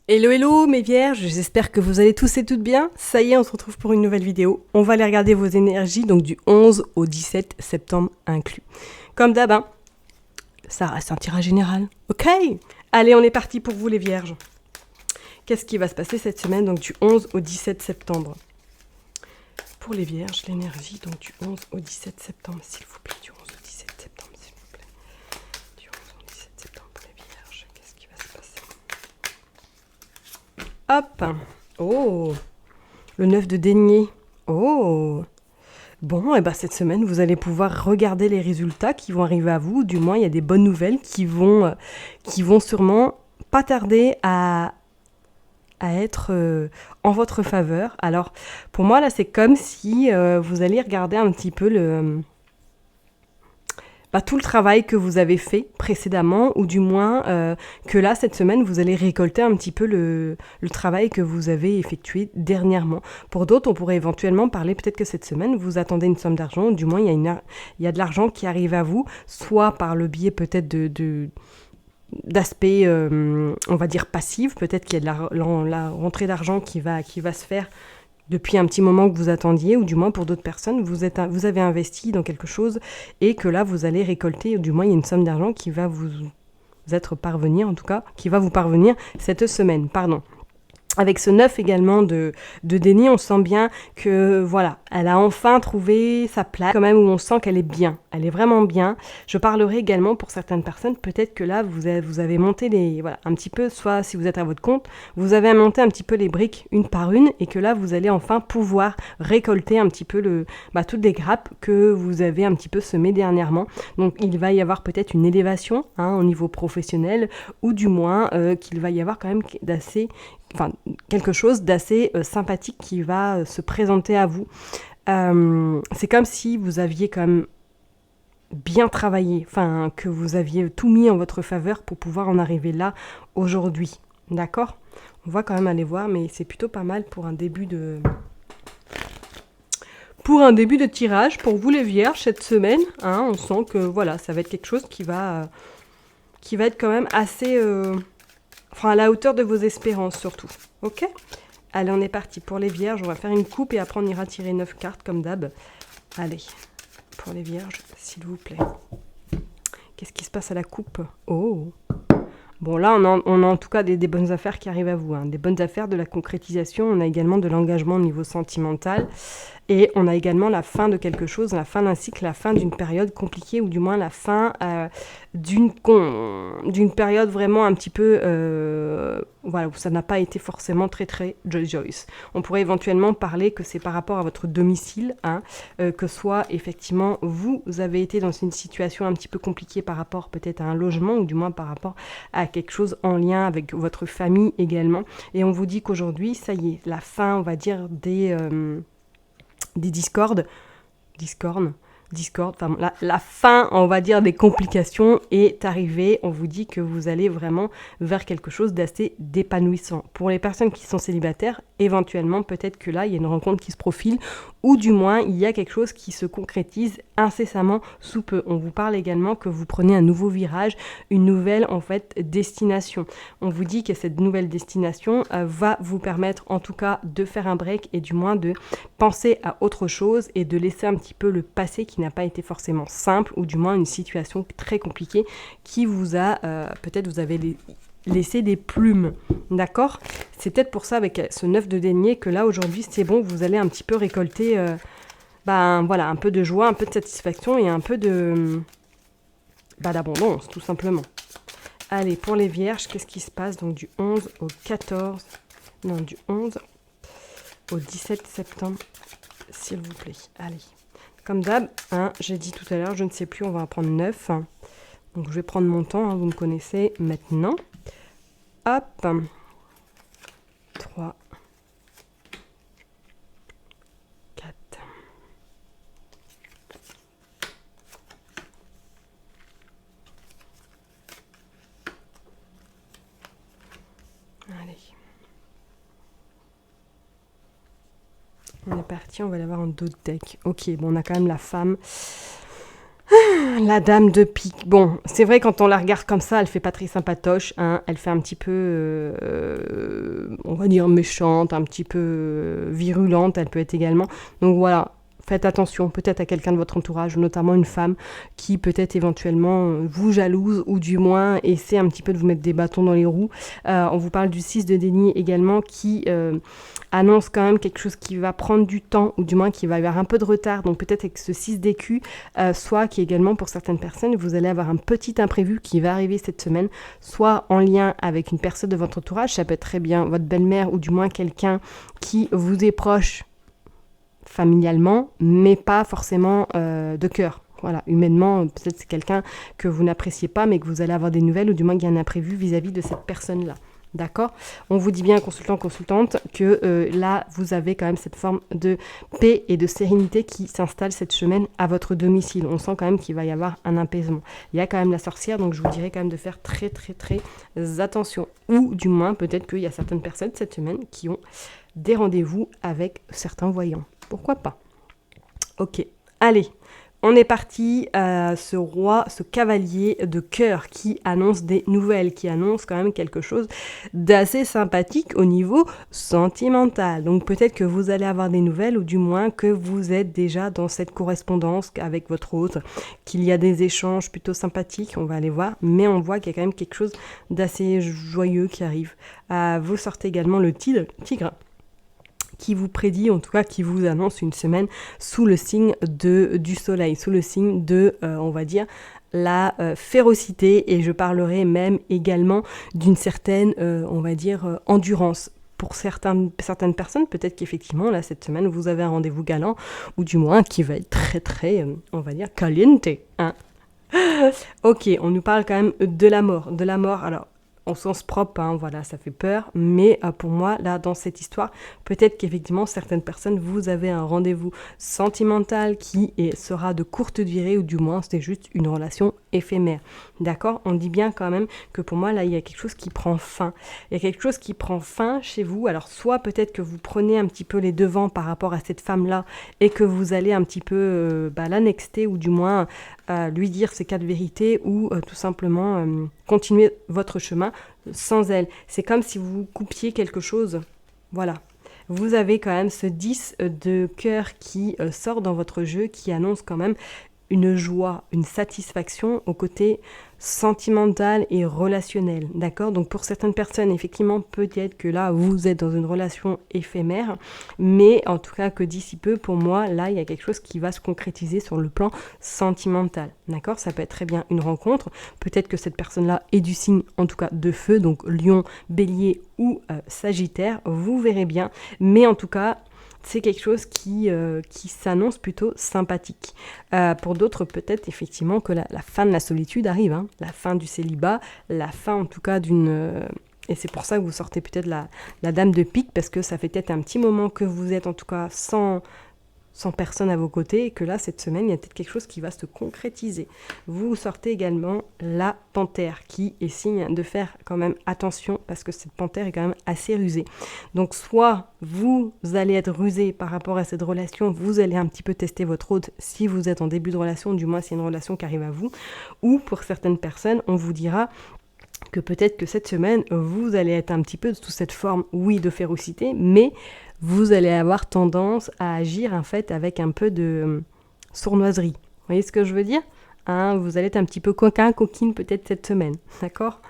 Hello hello mes vierges, j'espère que vous allez tous et toutes bien. Ça y est, on se retrouve pour une nouvelle vidéo. On va aller regarder vos énergies, donc du 11 au 17 septembre inclus. Comme d'hab, hein, ça reste un tirage général. Ok. Allez, on est parti pour vous les vierges. Qu'est-ce qui va se passer cette semaine, donc du 11 au 17 septembre? Pour les vierges, l'énergie, donc du 11 au 17 septembre, s'il vous plaît, du 11 au 17 septembre, s'il vous plaît. Du 11 au 17 septembre pour les vierges, qu'est-ce qui va se passer? Hop. Oh, le 9 de denier. Oh. Bon, et ben cette semaine, vous allez pouvoir regarder les résultats qui vont arriver à vous. Du moins, il y a des bonnes nouvelles qui vont sûrement pas tarder à être en votre faveur. Alors, pour moi, là, c'est comme si vous alliez regarder un petit peu tout le travail que vous avez fait précédemment, ou du moins que là, cette semaine, vous allez récolter un petit peu le travail que vous avez effectué dernièrement. Pour d'autres, on pourrait éventuellement parler, peut-être que cette semaine, vous attendez une somme d'argent, ou du moins, il y a de l'argent qui arrive à vous, soit par le biais peut-être d'aspect, on va dire, passif, peut-être qu'il y a de la rentrée d'argent qui va se faire depuis un petit moment que vous attendiez, ou du moins pour d'autres personnes, vous avez investi dans quelque chose et que là, vous allez récolter, ou du moins, il y a une somme d'argent qui va vous être parvenir, en tout cas, qui va vous parvenir cette semaine, pardon. Avec ce 9 également de déni, on sent bien que, voilà, elle a enfin trouvé sa place, quand même, où on sent qu'elle est bien. Elle est vraiment bien. Je parlerai également pour certaines personnes, peut-être que là, vous avez monté un petit peu, soit si vous êtes à votre compte, vous avez monté un petit peu les briques une par une, et que là, vous allez enfin pouvoir récolter un petit peu toutes les grappes que vous avez un petit peu semées dernièrement. Donc, il va y avoir peut-être une élévation, au niveau professionnel, ou du moins qu'il va y avoir quand même quelque chose d'assez sympathique qui va se présenter à vous. C'est comme si vous aviez quand même bien travaillé, que vous aviez tout mis en votre faveur pour pouvoir en arriver là aujourd'hui. D'accord ? On va quand même aller voir, mais c'est plutôt pas mal pour un début de tirage pour vous les vierges cette semaine. On sent que voilà, ça va être quelque chose qui va être quand même assez à la hauteur de vos espérances surtout. Ok ? Allez, on est parti pour les vierges. On va faire une coupe et après on ira tirer 9 cartes comme d'hab. Allez, pour les vierges, s'il vous plaît. Qu'est-ce qui se passe à la coupe? Oh. Bon, là, on a en tout cas des bonnes affaires qui arrivent à vous. Des bonnes affaires, de la concrétisation. On a également de l'engagement au niveau sentimental. Et on a également la fin de quelque chose, la fin d'un cycle, la fin d'une période compliquée, ou du moins la fin d'une période vraiment un petit peu où ça n'a pas été forcément très très joyous. On pourrait éventuellement parler que c'est par rapport à votre domicile, que soit effectivement vous avez été dans une situation un petit peu compliquée par rapport peut-être à un logement, ou du moins par rapport à quelque chose en lien avec votre famille également. Et on vous dit qu'aujourd'hui, ça y est, la fin, on va dire, des discordes, la fin, on va dire, des complications est arrivée. On vous dit que vous allez vraiment vers quelque chose d'assez d'épanouissant. Pour les personnes qui sont célibataires, éventuellement, peut-être que là, il y a une rencontre qui se profile, ou du moins, il y a quelque chose qui se concrétise incessamment sous peu. On vous parle également que vous prenez un nouveau virage, une nouvelle, en fait, destination. On vous dit que cette nouvelle destination va vous permettre, en tout cas, de faire un break, et du moins de penser à autre chose et de laisser un petit peu le passé qui n'a pas été forcément simple, ou du moins une situation très compliquée qui vous a, peut-être vous avez laissé des plumes, d'accord? C'est peut-être pour ça, avec ce 9 de denier, que là aujourd'hui c'est bon, vous allez un petit peu récolter un peu de joie, un peu de satisfaction et un peu d'abondance tout simplement. Allez, pour les vierges, qu'est-ce qui se passe donc du 11 au 14, non du 11 au 17 septembre, s'il vous plaît. Allez. Comme d'hab, j'ai dit tout à l'heure, je ne sais plus, on va en prendre 9. Donc je vais prendre mon temps, vous me connaissez maintenant. Hop. 3. 4. Allez. On est parti, on va l'avoir en dos de deck. Ok, bon, on a quand même la femme. La dame de pique. Bon, c'est vrai quand on la regarde comme ça, elle fait pas très sympatoche. Hein. Elle fait un petit peu, on va dire méchante, un petit peu virulente. Elle peut être également. Donc voilà, faites attention peut-être à quelqu'un de votre entourage, notamment une femme qui peut-être éventuellement vous jalouse ou du moins essaie un petit peu de vous mettre des bâtons dans les roues. On vous parle du 6 de déni également qui annonce quand même quelque chose qui va prendre du temps ou du moins qui va avoir un peu de retard. Donc peut-être avec ce 6 d'écu, soit qui également pour certaines personnes, vous allez avoir un petit imprévu qui va arriver cette semaine, soit en lien avec une personne de votre entourage, ça peut être très bien votre belle-mère ou du moins quelqu'un qui vous est proche familialement, mais pas forcément de cœur. Voilà, humainement, peut-être c'est quelqu'un que vous n'appréciez pas, mais que vous allez avoir des nouvelles, ou du moins qu'il y a un imprévu vis-à-vis de cette personne-là. D'accord ? On vous dit bien, consultant, consultante, que là, vous avez quand même cette forme de paix et de sérénité qui s'installe cette semaine à votre domicile. On sent quand même qu'il va y avoir un apaisement. Il y a quand même la sorcière, donc je vous dirais quand même de faire très, très, très attention. Ou du moins, peut-être qu'il y a certaines personnes cette semaine qui ont des rendez-vous avec certains voyants. Pourquoi pas ? Ok, allez, on est parti. Ce roi, ce cavalier de cœur qui annonce des nouvelles, qui annonce quand même quelque chose d'assez sympathique au niveau sentimental. Donc peut-être que vous allez avoir des nouvelles ou du moins que vous êtes déjà dans cette correspondance avec votre hôte, qu'il y a des échanges plutôt sympathiques, on va aller voir, mais on voit qu'il y a quand même quelque chose d'assez joyeux qui arrive. Vous sortez également le tigre qui vous prédit, en tout cas qui vous annonce une semaine sous le signe du soleil, sous le signe de, on va dire, la férocité, et je parlerai même également d'une certaine, on va dire, endurance. Pour certaines personnes, peut-être qu'effectivement, là, cette semaine, vous avez un rendez-vous galant, ou du moins qui va être très, très, on va dire, caliente. Hein. Ok, on nous parle quand même de la mort. De la mort, alors, en sens propre, hein, voilà, ça fait peur, mais pour moi, là, dans cette histoire, peut-être qu'effectivement, certaines personnes, vous avez un rendez-vous sentimental qui sera de courte durée, ou du moins, c'est juste une relation éphémère, d'accord ? On dit bien quand même que pour moi, là, il y a quelque chose qui prend fin. Il y a quelque chose qui prend fin chez vous, alors soit peut-être que vous prenez un petit peu les devants par rapport à cette femme-là, et que vous allez un petit peu l'annexter, ou du moins lui dire ses quatre vérités, ou tout simplement continuer votre chemin sans elle. C'est comme si vous coupiez quelque chose. Voilà. Vous avez quand même ce 10 de cœur qui sort dans votre jeu, qui annonce quand même une joie, une satisfaction au côté sentimental et relationnel, d'accord ? Donc pour certaines personnes, effectivement, peut-être que là, vous êtes dans une relation éphémère, mais en tout cas que d'ici peu, pour moi, là, il y a quelque chose qui va se concrétiser sur le plan sentimental, d'accord ? Ça peut être très bien une rencontre, peut-être que cette personne-là est du signe, en tout cas, de feu, donc Lion, Bélier ou Sagittaire, vous verrez bien, mais en tout cas, c'est quelque chose qui s'annonce plutôt sympathique. Pour d'autres, peut-être effectivement que la fin de la solitude arrive, hein, la fin du célibat, la fin en tout cas d'une... et c'est pour ça que vous sortez peut-être la dame de pique, parce que ça fait peut-être un petit moment que vous êtes en tout cas sans personne à vos côtés, et que là, cette semaine, il y a peut-être quelque chose qui va se concrétiser. Vous sortez également la panthère, qui est signe de faire quand même attention, parce que cette panthère est quand même assez rusée. Donc, soit vous allez être rusé par rapport à cette relation, vous allez un petit peu tester votre hôte si vous êtes en début de relation, du moins c'est une relation qui arrive à vous, ou pour certaines personnes, on vous dira que peut-être que cette semaine, vous allez être un petit peu sous cette forme, oui, de férocité, mais vous allez avoir tendance à agir en fait avec un peu de sournoiserie. Vous voyez ce que je veux dire ? Hein, vous allez être un petit peu coquin, coquine peut-être cette semaine, d'accord ?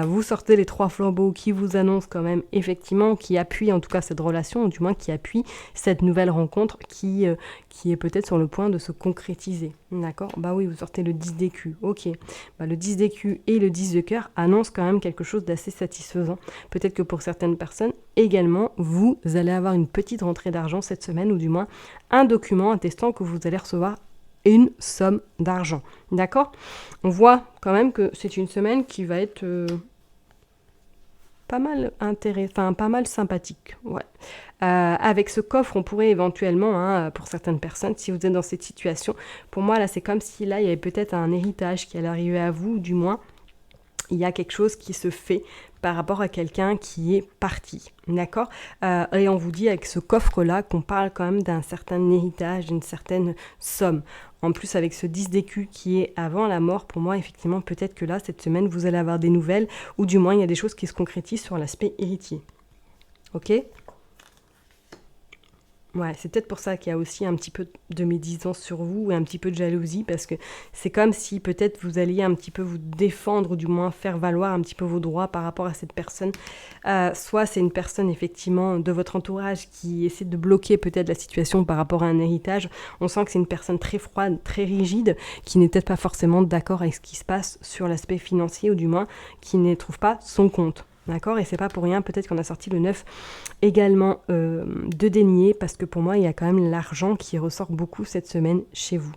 Vous sortez les 3 flambeaux qui vous annoncent quand même effectivement, qui appuient en tout cas cette relation, ou du moins qui appuient cette nouvelle rencontre qui est peut-être sur le point de se concrétiser, d'accord ? Bah oui, vous sortez le 10 d'écu, ok. Bah, le 10 d'écu et le 10 de cœur annoncent quand même quelque chose d'assez satisfaisant. Peut-être que pour certaines personnes également, vous allez avoir une petite rentrée d'argent cette semaine, ou du moins un document attestant que vous allez recevoir une somme d'argent, d'accord ? On voit quand même que c'est une semaine qui va être pas mal pas mal sympathique, ouais. Avec ce coffre, on pourrait éventuellement, hein, pour certaines personnes, si vous êtes dans cette situation, pour moi là, c'est comme si là, il y avait peut-être un héritage qui allait arriver à vous, ou du moins, il y a quelque chose qui se fait par rapport à quelqu'un qui est parti, d'accord ? Et on vous dit avec ce coffre-là qu'on parle quand même d'un certain héritage, d'une certaine somme. En plus, avec ce 10 d'écus qui est avant la mort, pour moi, effectivement, peut-être que là, cette semaine, vous allez avoir des nouvelles, ou du moins, il y a des choses qui se concrétisent sur l'aspect héritier. Ok ? Ouais, c'est peut-être pour ça qu'il y a aussi un petit peu de médisance sur vous et un petit peu de jalousie, parce que c'est comme si peut-être vous alliez un petit peu vous défendre ou du moins faire valoir un petit peu vos droits par rapport à cette personne. Soit c'est une personne effectivement de votre entourage qui essaie de bloquer peut-être la situation par rapport à un héritage. On sent que c'est une personne très froide, très rigide, qui n'est peut-être pas forcément d'accord avec ce qui se passe sur l'aspect financier, ou du moins qui ne trouve pas son compte. D'accord ? Et c'est pas pour rien, peut-être qu'on a sorti le 9 également de denier, parce que pour moi, il y a quand même l'argent qui ressort beaucoup cette semaine chez vous.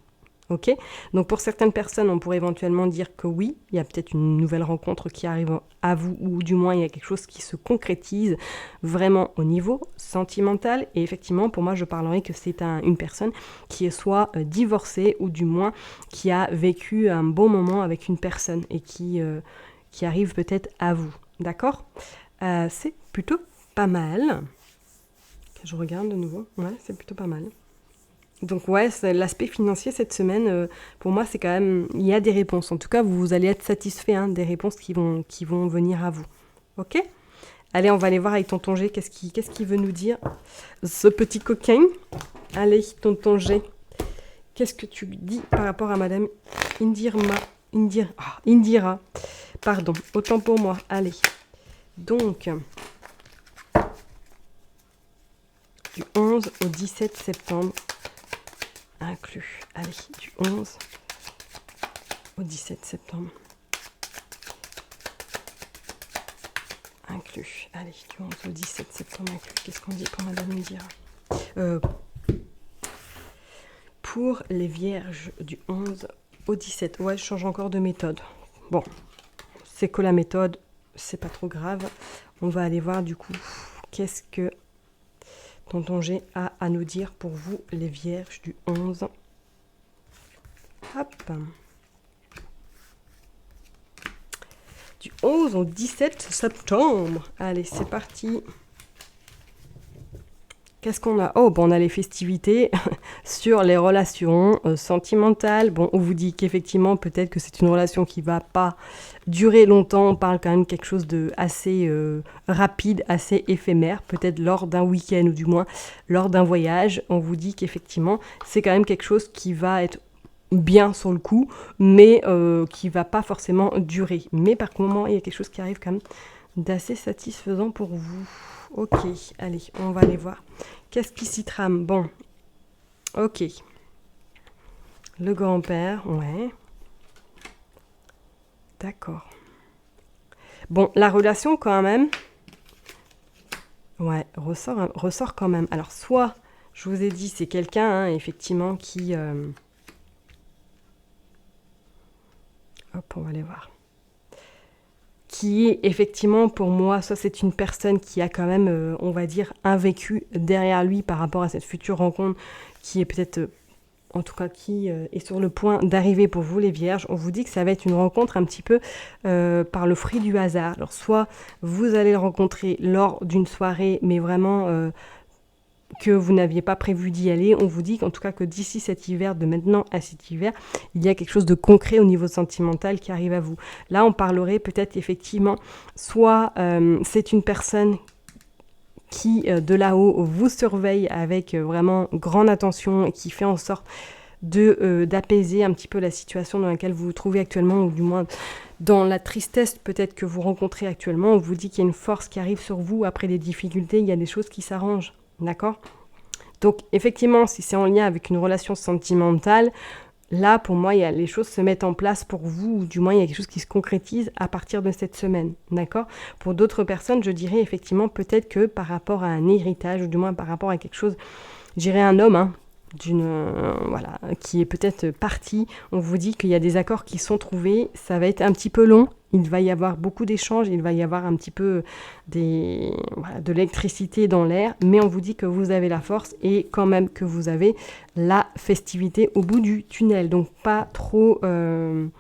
Ok ? Donc pour certaines personnes, on pourrait éventuellement dire que oui, il y a peut-être une nouvelle rencontre qui arrive à vous, ou du moins il y a quelque chose qui se concrétise vraiment au niveau sentimental. Et effectivement, pour moi, je parlerais que c'est une personne qui est soit divorcée, ou du moins qui a vécu un bon moment avec une personne et qui arrive peut-être à vous. D'accord ? C'est plutôt pas mal. Je regarde de nouveau. Ouais, c'est plutôt pas mal. Donc ouais, l'aspect financier cette semaine, pour moi, c'est quand même... Il y a des réponses. En tout cas, vous allez être satisfait des réponses qui vont venir à vous. Ok ? Allez, on va aller voir avec tonton G. Qu'est-ce qu'il veut nous dire, ce petit coquin ? Allez, tonton G. Qu'est-ce que tu dis par rapport à madame Indira. Pardon, autant pour moi. Allez. Donc, du 11 au 17 septembre, inclus. Allez, du 11 au 17 septembre, inclus. Allez, du 11 au 17 septembre, inclus. Qu'est-ce qu'on dit pour madame Indira ? Pour les vierges du 11 au 17. Ouais, je change encore de méthode. Bon, c'est que la méthode, c'est pas trop grave. On va aller voir du coup qu'est-ce que tonton G a à nous dire pour vous, les vierges du 11. Hop. Du 11 au 17 septembre. Allez, c'est parti. Qu'est-ce qu'on a ? Oh, bon, on a les festivités sur les relations sentimentales. Bon, on vous dit qu'effectivement, peut-être que c'est une relation qui ne va pas durer longtemps. On parle quand même de quelque chose de assez rapide, assez éphémère. Peut-être lors d'un week-end ou du moins lors d'un voyage. On vous dit qu'effectivement, c'est quand même quelque chose qui va être bien sur le coup, mais qui ne va pas forcément durer. Mais par moment, il y a quelque chose qui arrive quand même d'assez satisfaisant pour vous. Ok, allez, on va aller voir. Qu'est-ce qui s'y trame ? Bon, ok. Le grand-père, ouais. D'accord. Bon, la relation quand même, ouais, ressort quand même. Alors, soit, je vous ai dit, c'est quelqu'un, effectivement, qui... Hop, on va aller voir. Qui est effectivement pour moi, soit c'est une personne qui a quand même, on va dire, un vécu derrière lui par rapport à cette future rencontre qui est peut-être, en tout cas qui est sur le point d'arriver pour vous les vierges. On vous dit que ça va être une rencontre un petit peu par le fruit du hasard. Alors soit vous allez le rencontrer lors d'une soirée, mais vraiment... que vous n'aviez pas prévu d'y aller, on vous dit qu'en tout cas que d'ici cet hiver, de maintenant à cet hiver, il y a quelque chose de concret au niveau sentimental qui arrive à vous. Là, on parlerait peut-être effectivement, soit c'est une personne qui, de là-haut, vous surveille avec vraiment grande attention et qui fait en sorte d'apaiser un petit peu la situation dans laquelle vous vous trouvez actuellement, ou du moins dans la tristesse peut-être que vous rencontrez actuellement. On vous dit qu'il y a une force qui arrive sur vous après des difficultés, il y a des choses qui s'arrangent. D'accord ? Donc, effectivement, si c'est en lien avec une relation sentimentale, là, pour moi, les choses se mettent en place pour vous, ou du moins, il y a quelque chose qui se concrétise à partir de cette semaine. D'accord ? Pour d'autres personnes, je dirais effectivement peut-être que par rapport à un héritage, ou du moins par rapport à quelque chose, je dirais un homme, voilà, qui est peut-être parti. On vous dit qu'il y a des accords qui sont trouvés, ça va être un petit peu long. Il va y avoir beaucoup d'échanges, il va y avoir un petit peu de l'électricité dans l'air, mais on vous dit que vous avez la force et quand même que vous avez la festivité au bout du tunnel. Donc pas trop, on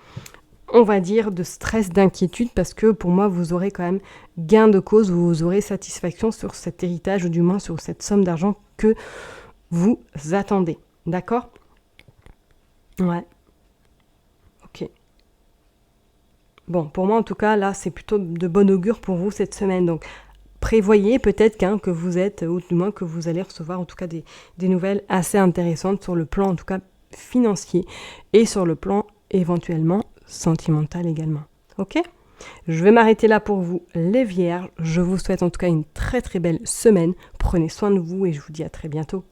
va dire, de stress, d'inquiétude, parce que pour moi, vous aurez quand même gain de cause, vous aurez satisfaction sur cet héritage, ou du moins sur cette somme d'argent que vous attendez. D'accord ? Ouais, ok. Bon, pour moi en tout cas, là, c'est plutôt de bon augure pour vous cette semaine. Donc, prévoyez peut-être que vous êtes, ou du moins que vous allez recevoir en tout cas des nouvelles assez intéressantes sur le plan en tout cas financier et sur le plan éventuellement sentimental également. Ok ? Je vais m'arrêter là pour vous, les vierges. Je vous souhaite en tout cas une très très belle semaine. Prenez soin de vous et je vous dis à très bientôt.